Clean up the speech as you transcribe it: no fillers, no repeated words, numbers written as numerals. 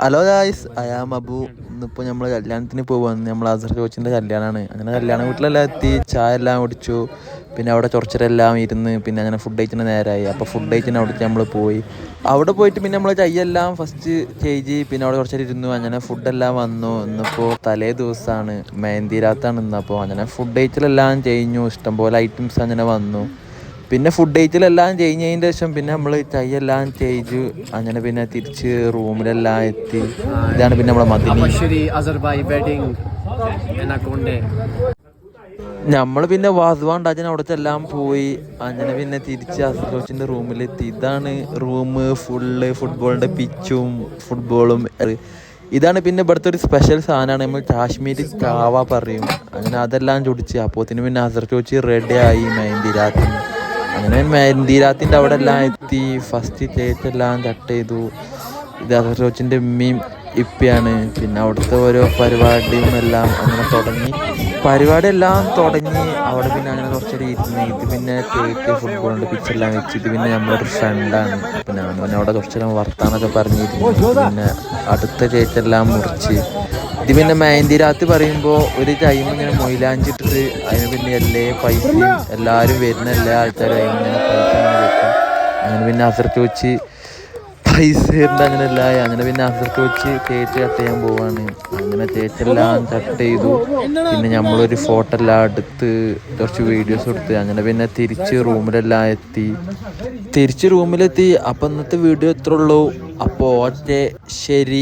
Hello guys, I am Abu. ഇന്നിപ്പോൾ നമ്മൾ കല്യാണത്തിന് പോകുവാണ്. നമ്മൾ അസർ കോച്ചിൻ്റെ കല്യാണമാണ്. അങ്ങനെ കല്യാണ വീട്ടിലെല്ലാം എത്തി, ചായ എല്ലാം കുടിച്ചു. പിന്നെ അവിടെ ചൊറച്ചരെല്ലാം ഇരുന്ന് പിന്നെ അങ്ങനെ ഫുഡ് കഴിച്ചിട്ട് നേരമായി. അപ്പോൾ ഫുഡ് കഴിച്ചിട്ട് അവിടേക്ക് നമ്മൾ പോയി. അവിടെ പോയിട്ട് പിന്നെ നമ്മൾ കൈയെല്ലാം ഫസ്റ്റ് ചെയ്ത് പിന്നെ അവിടെ കുറച്ചേരം ഇരുന്നു. അങ്ങനെ ഫുഡെല്ലാം വന്നു. ഇന്നിപ്പോൾ തലേ ദിവസമാണ്, മെഹന്തി രാത്താണ് ഇന്നപ്പോൾ. അങ്ങനെ ഫുഡ് കഴിച്ചിലെല്ലാം കഴിഞ്ഞു. ഇഷ്ടംപോലെ ഐറ്റംസ് അങ്ങനെ വന്നു. പിന്നെ ഫുഡ് കഴിച്ചിലെല്ലാം കഴിഞ്ഞതിൻ്റെ ശേഷം പിന്നെ നമ്മൾ കൈയെല്ലാം ചെയ്തു. അങ്ങനെ പിന്നെ തിരിച്ച് റൂമിലെല്ലാം എത്തി. ഇതാണ് പിന്നെ നമ്മളെ മദിനി. നമ്മൾ പിന്നെ വാസ്വാ ഉണ്ടാക്കാൻ അവിടുത്തെ എല്ലാം പോയി. അങ്ങനെ പിന്നെ തിരിച്ച് അസർകോച്ചിൻ്റെ റൂമിലെത്തി. ഇതാണ് റൂം. ഫുള്ള് ഫുട്ബോളിൻ്റെ പിച്ചും ഫുട്ബോളും. ഇതാണ് പിന്നെ ഇവിടുത്തെ ഒരു സ്പെഷ്യൽ സാധനമാണ്, നമ്മൾ കാശ്മീരി കാവ പറയും. അങ്ങനെ അതെല്ലാം ചുടിച്ച് അപ്പോത്തിന് പിന്നെ അസർകോച്ചി റെഡിയായി മെഹന്തി രാത്രി. അങ്ങനെ മെഹന്തി രാത്തിൻ്റെ അവിടെ എല്ലാം എത്തി. ഫസ്റ്റ് തേച്ചെല്ലാം കട്ട് ചെയ്തു. ഇത് അസർകോച്ചിൻ്റെ ഉമ്മയും ഇപ്പയാണ്. പിന്നെ അവിടുത്തെ ഓരോ പരിപാടിയും എല്ലാം അങ്ങനെ തുടങ്ങി. പരിപാടിയെല്ലാം തുടങ്ങി അവിടെ പിന്നെ അങ്ങനെ കുറച്ചൊരു ഇരുന്ന്. ഇത് പിന്നെ തേക്ക് ഫുട്ബോളിൻ്റെ പിച്ചെല്ലാം വെച്ച്. ഇത് പിന്നെ നമ്മളൊരു ഫ്രണ്ടാണ്. പിന്നെ പിന്നെ അവിടെ കുറച്ചെല്ലാം വർത്താനൊക്കെ പറഞ്ഞിരുന്നു. പിന്നെ അടുത്ത തേച്ചെല്ലാം മുറിച്ച്. ഇത് പിന്നെ മെഹന്തി രാത്ത് പറയുമ്പോൾ ഒരു ടൈം ഇങ്ങനെ മൊയിലാഞ്ചിട്ടിട്ട് അതിന് പിന്നെ എല്ലാ പൈസയും എല്ലാവരും വരുന്ന എല്ലാ ആൾക്കാരും അതിങ്ങനെ പൈസ ഇങ്ങനെ വെക്കും. അങ്ങനെ പിന്നെ അസർക്ക് വെച്ച് പൈസ ഉണ്ട് അങ്ങനെയല്ല. അങ്ങനെ പിന്നെ അസർക്ക് വെച്ച് തേച്ച് കട്ട് ചെയ്യാൻ പോവാണ്. അങ്ങനെ തേച്ചെല്ലാം കട്ട് ചെയ്തു. പിന്നെ നമ്മളൊരു ഫോട്ടോ എല്ലാം എടുത്ത് കുറച്ച് വീഡിയോസ് എടുത്ത് അങ്ങനെ പിന്നെ തിരിച്ച് റൂമിലെല്ലാം എത്തി. തിരിച്ച് റൂമിലെത്തി. അപ്പം ഇന്നത്തെ വീഡിയോ ഇത്രേ ഉള്ളൂ. അപ്പോൾ ഓക്കെ, ശരി.